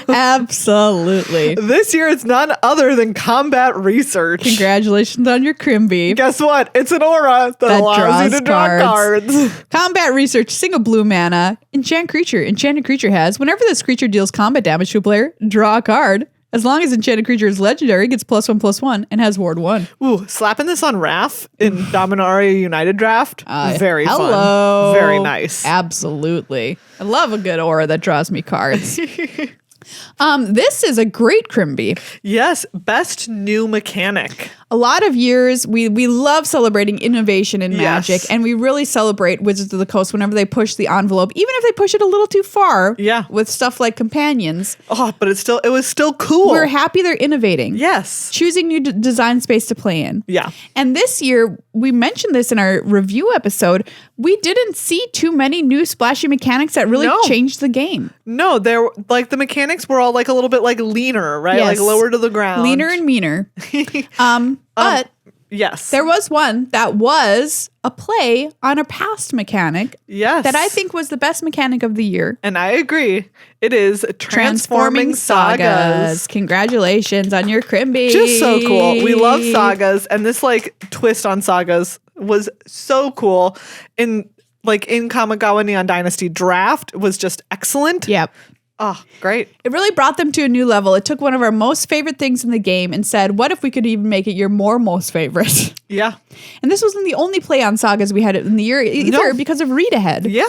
Absolutely. This year it's none other than combat research. Congratulations on your Chrimby. Guess what? It's an aura that allows you to draw cards. Combat research. Single blue mana. Enchanted creature has whenever this creature deals combat damage to a player, draw a card. As long as enchanted creature is legendary, gets +1/+1 and has ward 1. Ooh, slapping this on Wrath in Dominaria United draft. Very hello. fun. Very nice. Absolutely. I love a good aura that draws me cards. This is a great Chrimby. Yes, best new mechanic. A lot of years, we love celebrating innovation in Magic, and we really celebrate Wizards of the Coast whenever they push the envelope, even if they push it a little too far. Yeah. With stuff like companions. Oh, but it was still cool. We're happy they're innovating. Yes. Choosing new design space to play in. Yeah. And this year, we mentioned this in our review episode, we didn't see too many new splashy mechanics that really changed the game. No, the mechanics were all a little bit leaner, right? Yes. Lower to the ground. Leaner and meaner. But yes, there was one that was a play on a past mechanic. Yes. That I think was the best mechanic of the year. And I agree. It is Transforming Sagas. Congratulations on your Chrimby. Just so cool. We love sagas, and this twist on sagas was so cool. In Kamigawa Neon Dynasty draft was just excellent. Yep. Oh, great. It really brought them to a new level. It took one of our most favorite things in the game and said, what if we could even make it your most favorite? Yeah. And this wasn't the only play on Sagas we had in the year either because of Read Ahead. Yeah.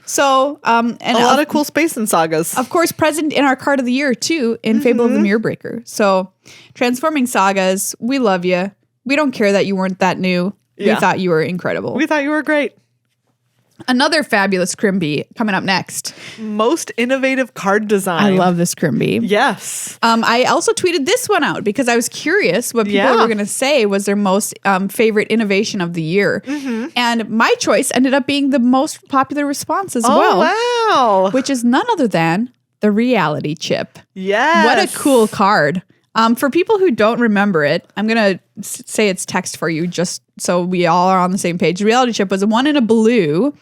So, and a lot of cool space in Sagas. Of course, present in our card of the year too, in Fable of the Mirror Breaker. So, Transforming Sagas, we love you. We don't care that you weren't that new. Yeah. We thought you were incredible. We thought you were great. Another fabulous Chrimby coming up next. Most innovative card design. I love this Chrimby. Yes. I also tweeted this one out because I was curious what people were going to say was their most favorite innovation of the year. And my choice ended up being the most popular response as well. Wow. Which is none other than the reality chip. Yes. What a cool card. For people who don't remember it, I'm going to say its text for you just so we all are on the same page. The reality chip was a 1 in a blue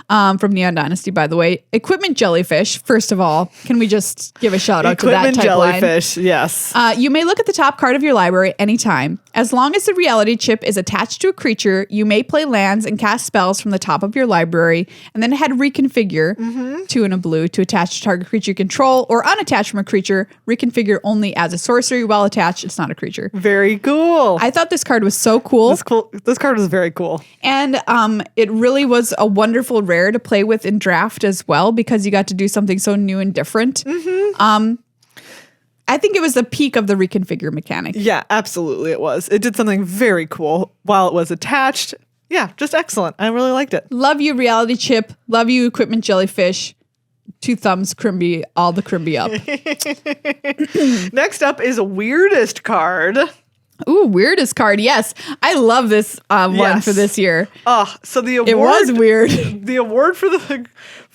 from Neon Dynasty, by the way. Equipment jellyfish, first of all. Can we just give a shout out to that type jellyfish, yes. You may look at the top card of your library anytime. As long as the reality chip is attached to a creature, you may play lands and cast spells from the top of your library, and then head reconfigure 2 in a blue to attach to target creature you control, or unattach from a creature, reconfigure only as a sorcery. While attached, it's not a creature. Very cool. I thought this card was so cool. This card was very cool. And it really was a wonderful rare to play with in draft as well because you got to do something so new and different. I think it was the peak of the reconfigure mechanic. Yeah, absolutely it was. It did something very cool while it was attached. Yeah, just excellent. I really liked it. Love you, reality chip. Love you, equipment jellyfish. 2 thumbs, Chrimby, all the Chrimby up. Next up is weirdest card. Ooh, weirdest card. Yes. I love this one for this year. So the award, it was weird. The award for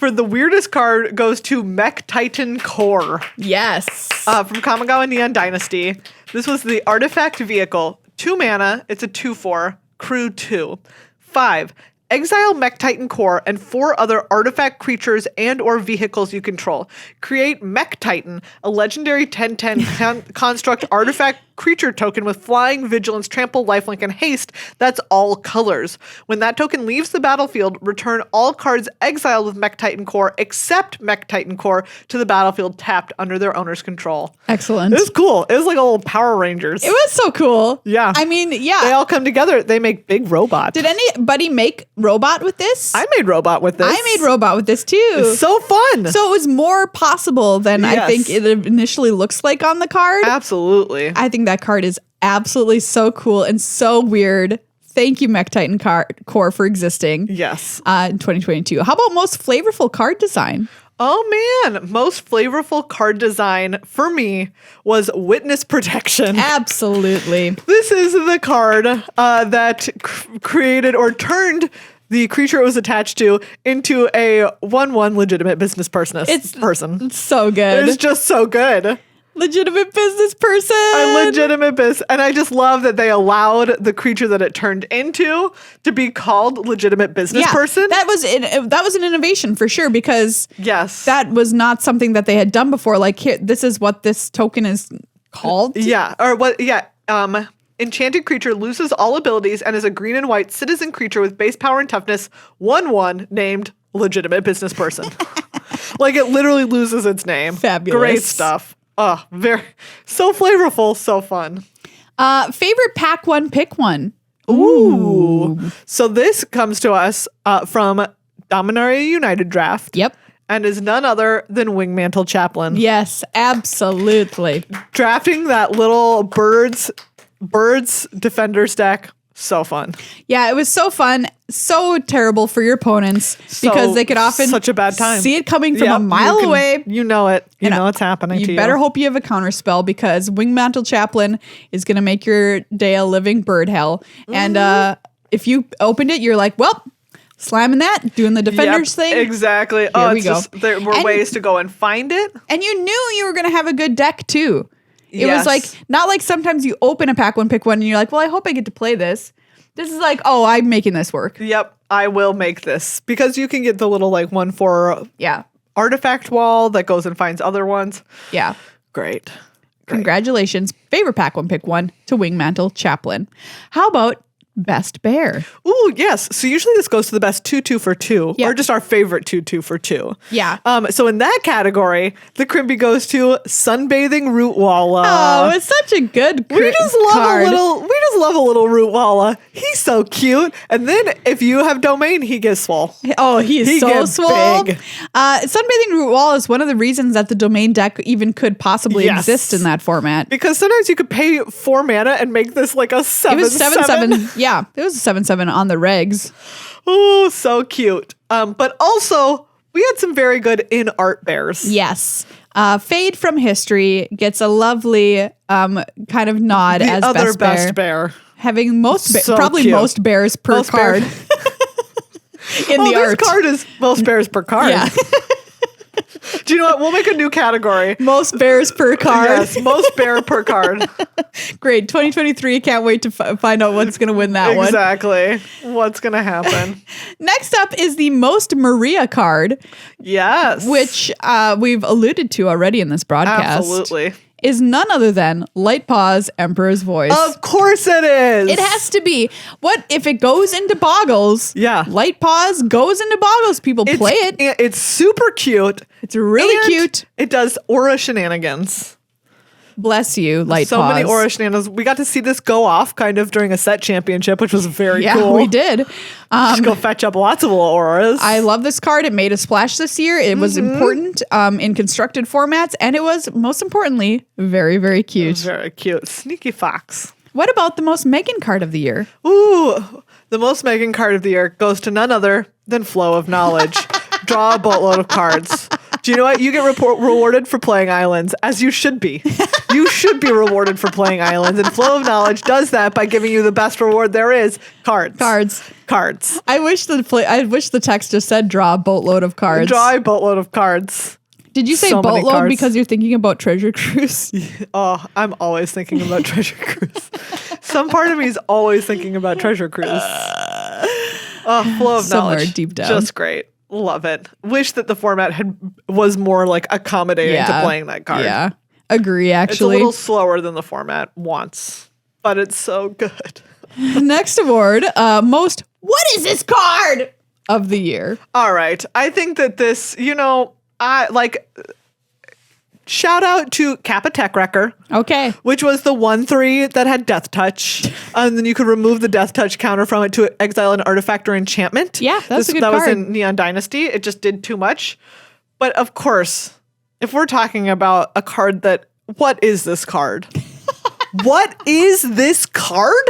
the weirdest card goes to Mech Titan Core. Yes. From Kamigawa Neon Dynasty. This was the artifact vehicle. 2 mana. It's a 2/4. Crew 2. 5. Exile Mech Titan Core and 4 other artifact creatures and or vehicles you control. Create Mech Titan, a legendary 10/10 construct artifact creature token with flying, vigilance, trample, lifelink, and haste that's all colors. When that token leaves the battlefield, return all cards exiled with Mech Titan Core except Mech Titan Core to the battlefield tapped under their owner's control. Excellent. It was cool. It was like a little Power Rangers. It was so cool. Yeah. I mean, yeah. They all come together. They make big robot. Did anybody make robot with this? I made robot with this. I made robot with this too. It's so fun. So it was more possible than I think it initially looks like on the card. Absolutely. I think that card is absolutely so cool and so weird. Thank you, Mech Titan Core, for existing. Yes. In 2022. How about most flavorful card design? Oh man, most flavorful card design for me was Witness Protection. Absolutely. This is the card that created or turned the creature it was attached to into a 1/1 legitimate business person. It's so good. It's just so good. Legitimate business person. A legitimate business. And I just love that they allowed the creature that it turned into to be called legitimate business person. That was an innovation for sure because that was not something that they had done before. Like, here, this is what this token is called. Yeah. Or what? Yeah. Enchanted creature loses all abilities and is a green and white citizen creature with base power and toughness 1/1 named legitimate business person. Like, it literally loses its name. Fabulous. Great stuff. Oh, so flavorful, so fun. Favorite pack one, pick one. Ooh. So this comes to us from Dominaria United Draft. Yep. And is none other than Wingmantle Chaplain. Yes, absolutely. Drafting that little birds defenders deck. So fun. Yeah, it was so fun. So terrible for your opponents because they could often such a bad time. See it coming from a mile away. You know it. You know it's happening to you. You better hope you have a counter spell because Wingmantle Chaplain is going to make your day a living bird hell. And if you opened it, you're like, well, slamming that, doing the defenders thing. Exactly. Here we go. There were ways to go and find it. And you knew you were going to have a good deck too. It was like, not like sometimes you open a pack one, pick one, and you're like, well, I hope I get to play this. This is like, oh, I'm making this work. Yep, I will make this. Because you can get the little like 1/4 artifact wall that goes and finds other ones. Yeah. Great. Congratulations. Favorite pack one, pick one to Wingmantle Chaplain. How about Best bear. Ooh, yes. So usually this goes to the best 2-2 for 2, or just our favorite 2-2 for 2. Yeah. So in that category, the Chrimby goes to Sunbathing Rootwalla. Oh, it's such a good We just love a little Rootwalla. He's so cute. And then if you have domain, he gets swole. Oh, he so gets swole. big. Sunbathing Rootwalla is one of the reasons that the domain deck even could possibly exist in that format. Because sometimes you could pay 4 mana and make this like a 7/7. It was 7/7. Yeah, it was a 7/7 on the regs. Oh, so cute. But also, we had some very good in-art bears. Yes. Fade from History gets a lovely kind of nod The as other best bear. Having probably cute. most bears per card. In the art. This card is most bears per card. Yeah. Do you know what? We'll make a new category. Most bears per card. Yes, most bear per card. Great. 2023. Can't wait to find out what's going to win that one. Exactly. What's going to happen? Next up is the most Maria card. Yes. Which we've alluded to already in this broadcast. Absolutely. Is none other than Lightpaw's Emperor's Voice. Of course it is. It has to be. What if it goes into Boggles? Yeah. Lightpaws goes into Boggles. People play it. It's super cute. It's really cute. It does aura shenanigans. Bless you, Lightpaws. So many aura shenanigans. We got to see this go off kind of during a set championship, which was very cool. Yeah, we did. Just go fetch up lots of little auras. I love this card. It made a splash this year. It was important in constructed formats, and it was, most importantly, very, very cute. Very cute. Sneaky fox. What about the most Meghan card of the year? Ooh, the most Meghan card of the year goes to none other than Flow of Knowledge. Draw a boatload of cards. Do you know what? You get rewarded for playing Islands, as you should be. You should be rewarded for playing Islands, and Flow of Knowledge does that by giving you the best reward there is: cards. Cards. I wish the text just said "draw a boatload of cards." Draw a boatload of cards. Did you say So many boatload cards. because you're thinking about Treasure Cruise? Oh, I'm always thinking about Treasure Cruise. Some part of me is always thinking about Treasure Cruise. Oh, Flow of Somewhere Knowledge. deep down. Just great. Love it. Wish that the format was more like accommodating to playing that card. Yeah. Agree, It's a actually. little slower than the format wants, but it's so good. Next award, most what is this card of the year? All right. I think that this, shout out to Kappa Tech Wrecker. Okay. Which was the 1/3 that had Death Touch. And then you could remove the Death Touch counter from it to exile an artifact or enchantment. Yeah, that's a good That card. was in Neon Dynasty. It just did too much. But of course, if we're talking about a card that, what is this card? What is this card?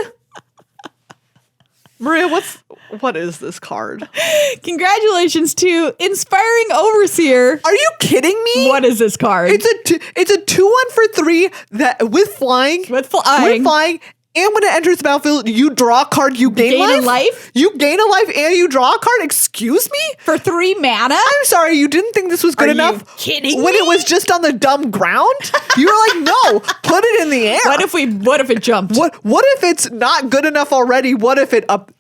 Maria, what is this card? Congratulations to Inspiring Overseer. Are you kidding me? What is this card? It's a 2/1 for 3 that with flying. And when it enters the battlefield, you draw a card, you gain a life? You gain a life and you draw a card? Excuse me? For 3 mana? I'm sorry, you didn't think this was good enough? Are you kidding When me? it was just on the dumb ground? You were like, no, put it in the air. What if it jumped? What if it's not good enough already? What if it up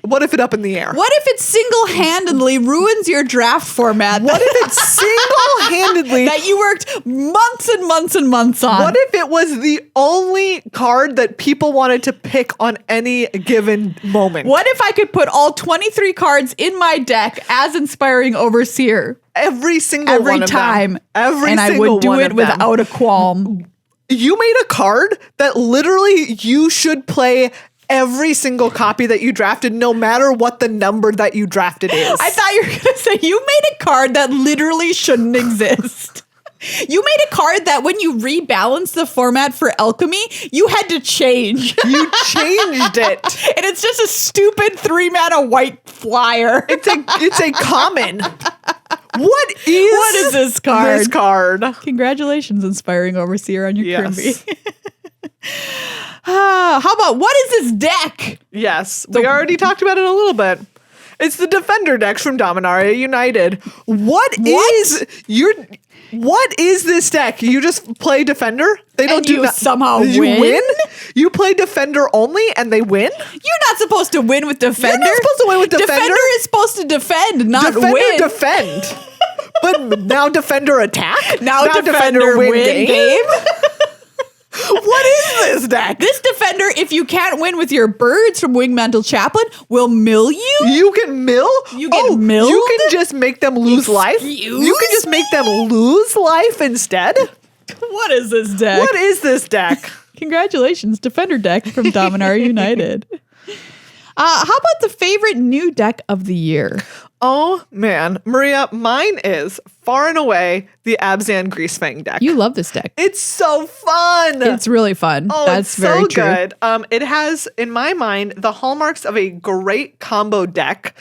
in the air? What if it single-handedly ruins your draft format? What if it single-handedly that you worked months and months and months on? What if it was the only card that people wanted to pick on any given moment? What if I could put all 23 cards in my deck as Inspiring Overseer? Every single one of time. them. Every and single I would do one it of them. without a qualm. You made a card that literally you should play every single copy that you drafted, no matter what the number that you drafted is. I thought you were going to say you made a card that literally shouldn't exist. You made a card that when you rebalanced the format for Alchemy, you had to change. You changed it. And it's just a stupid 3 mana white flyer. It's a common. What is this card? This card. Congratulations, Inspiring Overseer, on your Yes. Chrimby. How about what is this deck? Yes, we already talked about it a little bit. It's the Defender decks from Dominaria United. What is this deck? You just play Defender? They don't And you somehow win? You play Defender only and they win? You're not supposed to win with Defender. You're not supposed to win with Defender. Defender is supposed to defend, not win. Defend. But now Defender attack? Now Defender win game? What is this deck? This defender, if you can't win with your birds from Wingmantle Chaplain, will mill you. You can mill? You get milled? You can just make them lose life? You can just make them lose life instead? What is this deck? What is this deck? Congratulations, Defender deck from Dominar United. How about the favorite new deck of the year? Oh, man. Maria, mine is far and away the Abzan Greasefang deck. You love this deck. It's so fun. It's really fun. Oh, That's it's very so true. good. It has, in my mind, the hallmarks of a great combo deck,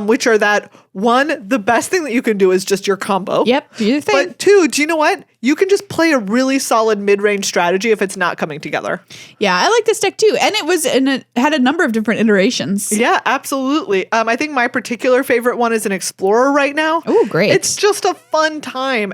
which are that, one, the best thing that you can do is just your combo. Yep, do your thing. But two, do you know what? You can just play a really solid mid-range strategy if it's not coming together. Yeah, I like this deck too. And it had a number of different iterations. Yeah, absolutely. I think my particular favorite one is an Explorer right now. Oh, great. It's just a fun time.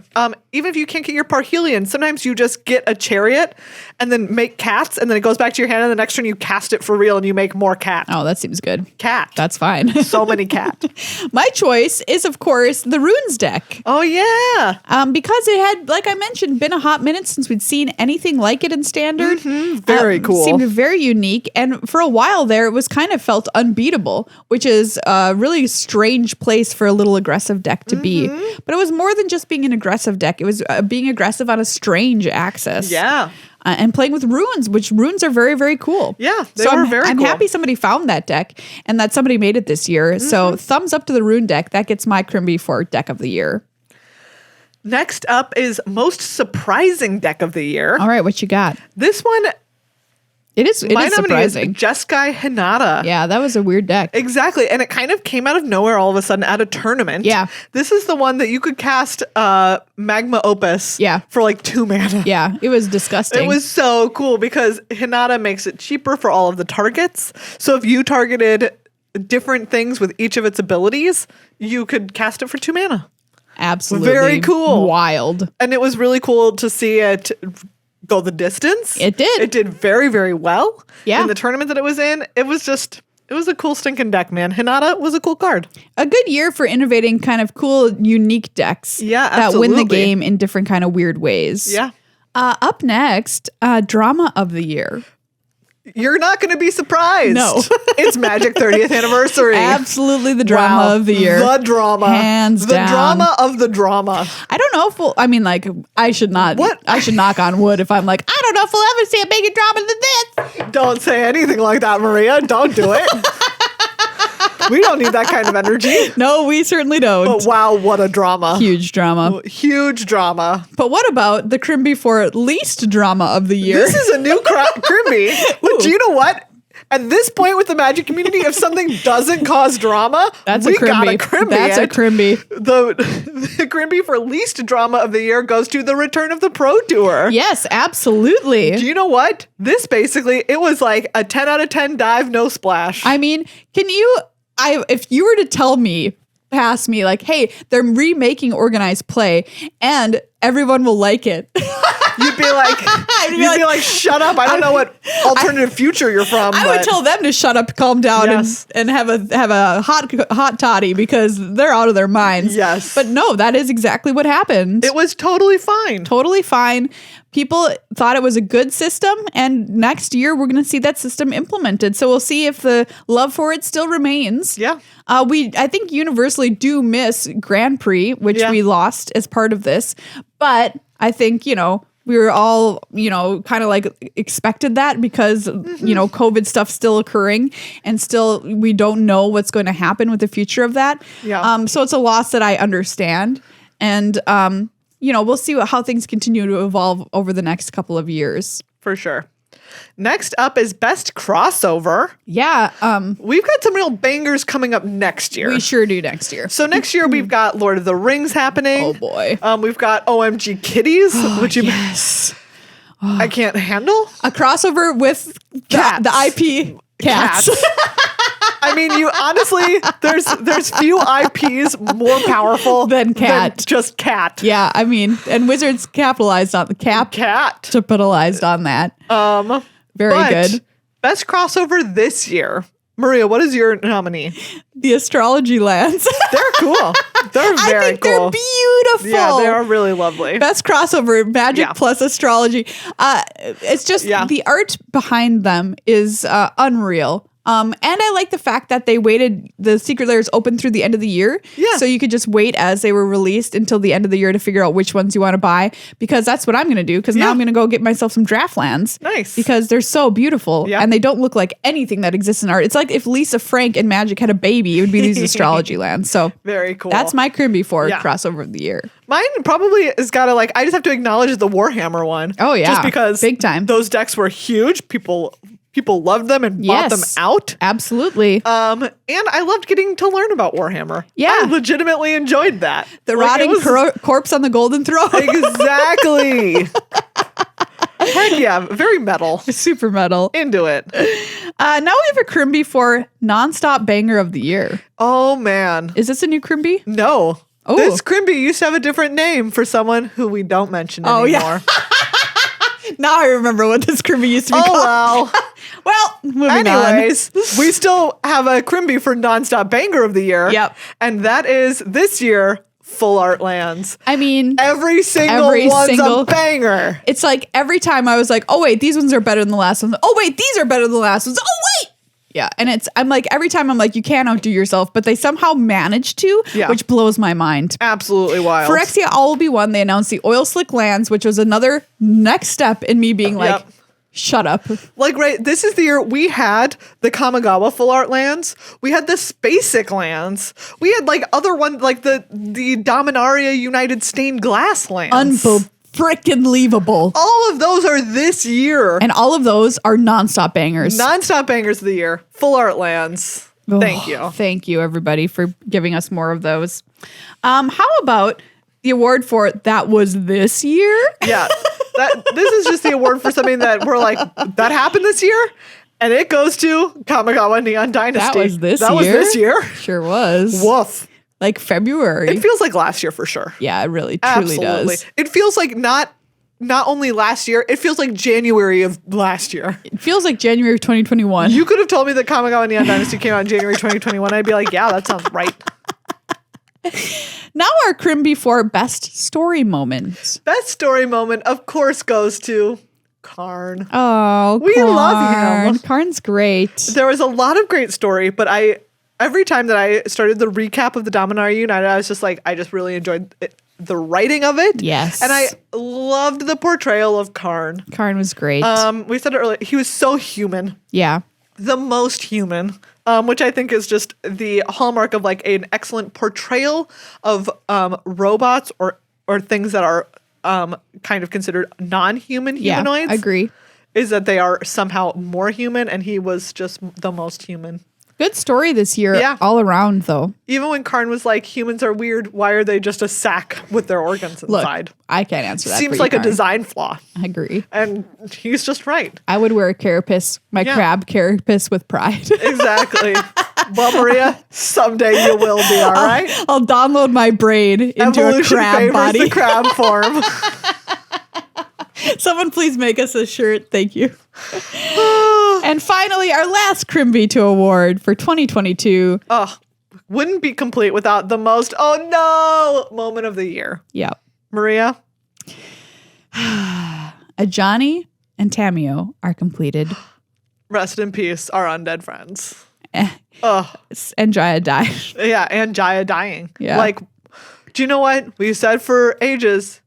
Even if you can't get your Parhelion, sometimes you just get a Chariot and then make cats, and then it goes back to your hand, and the next turn you cast it for real and you make more cat. Oh, that seems good. Cat. That's fine. So many cat. My choice is, of course, the Runes deck. Oh, yeah. Because it had, like I mentioned, been a hot minute since we'd seen anything like it in Standard. Very cool. Seemed very unique. And for a while there, it was kind of felt unbeatable, which is a really strange place for a little aggressive deck to be. But it was more than just being an aggressive deck. It was being aggressive on a strange axis. Yeah. And playing with runes, which runes are very, very cool. Yeah, they were very cool. I'm happy somebody found that deck and that somebody made it this year. So thumbs up to the rune deck. That gets my Chrimby for deck of the year. Next up is most surprising deck of the year. All right, what you got? This one, It is my nominee surprising. is Jeskai Hinata. Yeah, that was a weird deck. Exactly. And it kind of came out of nowhere all of a sudden at a tournament. Yeah. This is the one that you could cast Magma Opus for like 2 mana. Yeah, it was disgusting. It was so cool because Hinata makes it cheaper for all of the targets. So if you targeted different things with each of its abilities, you could cast it for 2 mana. Absolutely. Very cool. Wild. And it was really cool to see it go the distance. It did. It did very, very well. Yeah. In the tournament that it was in, it was a cool stinking deck, man. Hinata was a cool card. A good year for innovating kind of cool, unique decks. Yeah, that win the absolutely. game in different kind of weird ways. Yeah. Up next, drama of the year. You're not going to be surprised. No. It's Magic 30th anniversary. Absolutely the drama Wow. of the year. The drama. Hands the down. drama of the drama. I don't know if I should not. What? I should knock on wood if I'm like, I don't know if we'll ever see a bigger drama than this. Don't say anything like that, Maria. Don't do it. We don't need that kind of energy. No, we certainly don't. But wow, what a drama. Huge drama. Huge drama. But what about the Chrimby for least drama of the year? This is a new Chrimby. But do you know what? At this point with the Magic community, if something doesn't cause drama, we got a Chrimby. That's a Chrimby. The Chrimby for least drama of the year goes to the return of the Pro Tour. Yes, absolutely. Do you know what? This basically, it was like a 10 out of 10 dive, no splash. I mean, if you were to tell me, pass me, like, hey, they're remaking organized play and everyone will like it. You'd be like, shut up. I don't know what alternative future you're from. I would tell them to shut up, calm down, Yes. and have a hot toddy because they're out of their minds. Yes. But no, that is exactly what happened. It was totally fine. Totally fine. People thought it was a good system, and next year we're going to see that system implemented. So we'll see if the love for it still remains. Yeah. I think universally do miss Grand Prix, which we lost as part of this. But I think, we were all, kind of like expected that because, COVID stuff still occurring and still we don't know what's going to happen with the future of that. Yeah. So it's a loss that I understand. And, we'll see how things continue to evolve over the next couple of years. For sure. Next up is Best Crossover. Yeah. We've got some real bangers coming up next year. We sure do next year. So next year we've got Lord of the Rings happening. Oh boy. We've got OMG Kitties, which yes. I can't handle. A crossover with Cats. the IP cats. I mean, you honestly, there's few IPs more powerful than cat. Than just cat. Yeah, I mean, and Wizards capitalized on the capitalized on that. Very good. Best crossover this year. Maria, what is your nominee? The astrology lands. They're cool. They're very I think cool. they're beautiful. Yeah, they are really lovely. Best crossover, magic plus astrology. It's just the art behind them is unreal. And I like the fact that they waited, the secret layers open through the end of the year. Yeah. So you could just wait as they were released until the end of the year to figure out which ones you want to buy, because that's what I'm going to do. Because now I'm going to go get myself some draft lands. Nice. Because they're so beautiful and they don't look like anything that exists in art. It's like if Lisa Frank and Magic had a baby, it would be these astrology lands. So very cool. That's my Chrimby 4 crossover of the year. Mine probably has got to I just have to acknowledge the Warhammer one. Oh yeah. Just because big time. Those decks were huge. People loved them and bought them out. Absolutely. And I loved getting to learn about Warhammer. Yeah. I legitimately enjoyed that. The rotting corpse on the golden throne. Exactly. Heck yeah. Very metal. Super metal. Into it. Now we have a Chrimby for nonstop banger of the year. Oh, man. Is this a new Chrimby? No. Oh. This Chrimby used to have a different name for someone who we don't mention anymore. Yeah. Now I remember what this Chrimby used to be called. Well. Well, moving anyways, we still have a Chrimby for nonstop banger of the year. Yep. And that is this year, Full Art Lands. I mean, every single one's a banger. It's like every time I was like, oh wait, these ones are better than the last ones. Oh wait, these are better than the last ones. Oh wait. Yeah. And I'm like, every time I'm like, you can't outdo yourself, but they somehow managed to, which blows my mind. Absolutely wild. Phyrexia All Will Be One, they announced the Oil Slick Lands, which was another next step in me being like, shut up. Right, this is the year we had the Kamigawa Full Art Lands. We had the Spacek Lands. We had other ones like the Dominaria United Stained Glass Lands. Freaking-leavable. All of those are this year. And all of those are nonstop bangers. Nonstop bangers of the year. Full Art Lands. Thank you. Thank you, everybody, for giving us more of those. How about the award for that was this year? Yeah. This is just the award for something that we're like, that happened this year? And it goes to Kamigawa Neon Dynasty. That was this year? That was this year? Sure was. Woof. Like February. It feels like last year for sure. Yeah, it really, truly does. It feels like not only last year, it feels like January of last year. It feels like January of 2021. You could have told me that Kamigawa Neon Dynasty came out in January 2021. I'd be like, yeah, that sounds right. Now our Chrimby for best story moments. Best story moment, of course, goes to Karn. Oh, we love him. Karn's great. There was a lot of great story, but every time that I started the recap of the Dominaria United, I was just like, I just really enjoyed the writing of it. Yes. And I loved the portrayal of Karn. Karn was great. We said it earlier, he was so human. Yeah. The most human. Which I think is just the hallmark of an excellent portrayal of robots or things that are kind of considered non-human humanoids. Yeah, agree. Is that they are somehow more human, and he was just the most human. Good story this year all around, though. Even when Karn was like, humans are weird, why are they just a sack with their organs inside? Look, I can't answer that. Seems like a design flaw. I agree. And he's just right. I would wear a carapace, my crab carapace with pride. Exactly. Well, Maria, someday you will be, all right? I'll download my brain into Evolution a crab body. The crab form. Someone please make us a shirt. Thank you. And finally, our last Chrimby to award for 2022. Oh, wouldn't be complete without the most, oh no, moment of the year. Yep. Maria? Ajani and Tamio are completed. Rest in peace, our undead friends. And Jaya died. Yeah, and Jaya dying. Yeah. Do you know what? We said for ages,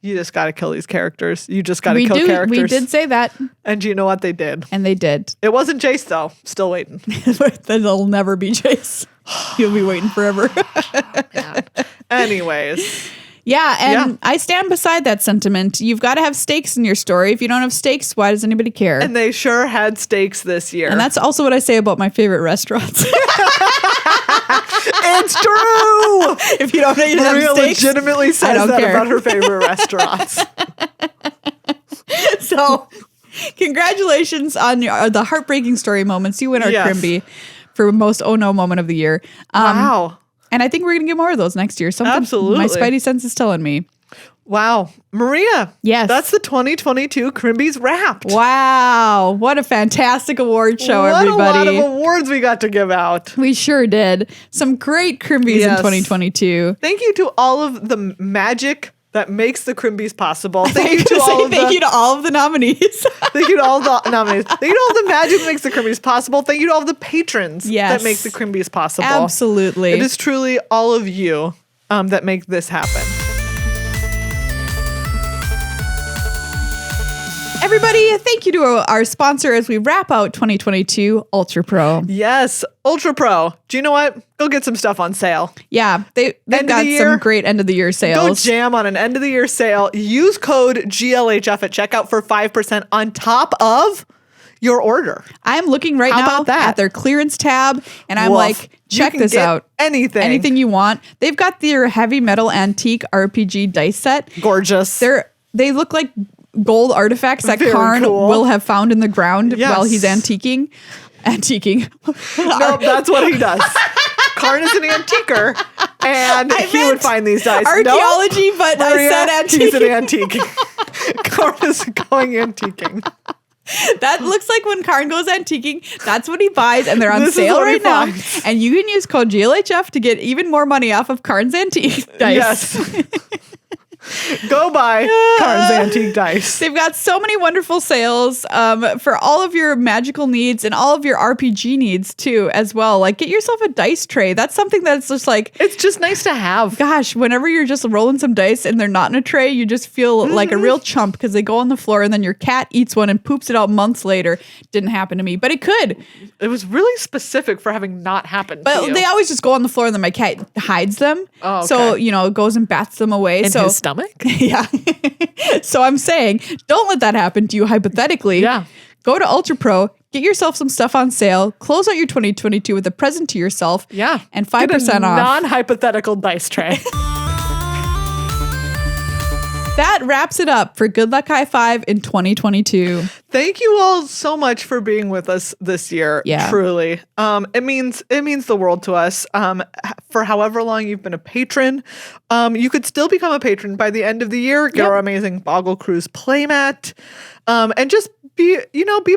you just got to kill these characters. You just got to kill characters. We did say that. And do you know what they did? And they did. It wasn't Jace, though. Still waiting. That'll never be Jace. He'll be waiting forever. Anyways. Yeah, and I stand beside that sentiment. You've got to have stakes in your story. If you don't have stakes, why does anybody care? And they sure had stakes this year. And that's also what I say about my favorite restaurants. It's true. If you don't have Maria stakes, legitimately says that care about her favorite restaurants. So, congratulations on the heartbreaking story moments. You win our Chrimby for most oh no moment of the year. Wow. And I think we're going to get more of those next year. Absolutely. My spidey sense is telling me. Wow. Maria. Yes. That's the 2022 Chrimby's Wrapped. Wow. What a fantastic award show, everybody. What a lot of awards we got to give out. We sure did. Some great Chrimby's in 2022. Thank you to all of the magic that makes the Chrimby's possible. Thank you to all of the nominees. Thank you to all the nominees. Thank you to all the magic that makes the Chrimby's possible. Thank you to all the patrons that make the Chrimby's possible. Absolutely. It is truly all of you that make this happen. Everybody, thank you to our sponsor as we wrap out 2022, Ultra Pro. Yes, Ultra Pro. Do you know what? Go get some stuff on sale. Yeah, they've got some great end of the year sales. Go jam on an end of the year sale. Use code GLHF at checkout for 5% on top of your order. I'm looking right now at their clearance tab, and I'm like, check this out. Anything you want. They've got their heavy metal antique RPG dice set. Gorgeous. They look like gold artifacts that Karn will have found in the ground while he's antiquing. No, that's what he does. Karn is an antiquer, and he would find these dice. Archaeology, but Maria, I said antique. He's an antique. Karn is going antiquing. That looks like when Karn goes antiquing, that's what he buys, and they're on sale right now. And you can use code GLHF to get even more money off of Karn's antique dice. Yes. Go buy Karn's antique dice. They've got so many wonderful sales for all of your magical needs and all of your RPG needs too, as well. Like, get yourself a dice tray. That's something that's just like, it's just nice to have. Gosh, whenever you're just rolling some dice and they're not in a tray, you just feel like a real chump because they go on the floor and then your cat eats one and poops it out months later. Didn't happen to me, but it could. It was really specific for having not happened to you. But they always just go on the floor and then my cat hides them. Oh, okay. So, it goes and bats them away. In his stomach? Yeah. So I'm saying, don't let that happen to you hypothetically. Yeah. Go to Ultra Pro, get yourself some stuff on sale, close out your 2022 with a present to yourself. Yeah. And 5% off. Non-hypothetical dice tray. That wraps it up for Good Luck High Five in 2022. Thank you all so much for being with us this year. Yeah. Truly. It means the world to us. For however long you've been a patron, you could still become a patron by the end of the year. Get our amazing Boggle Cruise playmat. And just be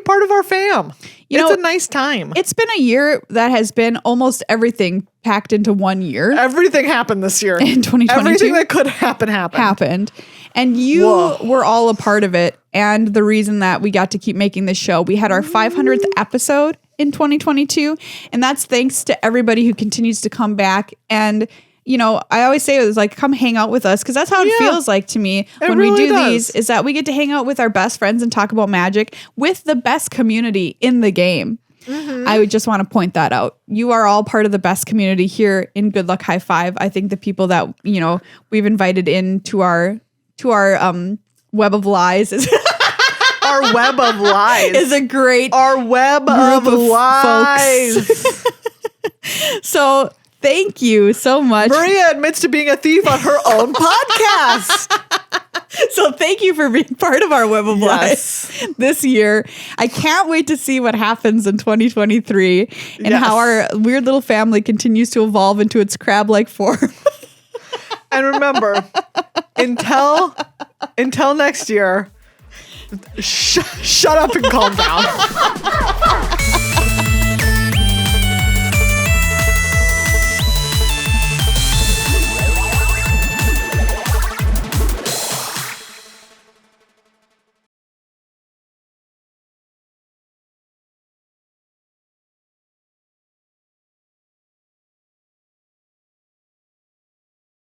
part of our fam. It's a nice time. It's been a year that has been almost everything packed into 1 year. Everything happened this year. In 2022. Everything that could happen happened. And you were all a part of it. And the reason that we got to keep making this show, we had our 500th episode in 2022. And that's thanks to everybody who continues to come back. And, I always say it was like, come hang out with us. Because that's how it feels like to me when we do these, is that we get to hang out with our best friends and talk about Magic with the best community in the game. Mm-hmm. I would just want to point that out. You are all part of the best community here in Good Luck High Five. I think the people that, we've invited into our Web of Lies is our Web of Lies is a great our Web of Lies. So thank you so much. Maria admits to being a thief on her own podcast. So thank you for being part of our Web of Lies this year. I can't wait to see what happens in 2023 and how our weird little family continues to evolve into its crab-like form. And remember, until next year, shut up and calm down.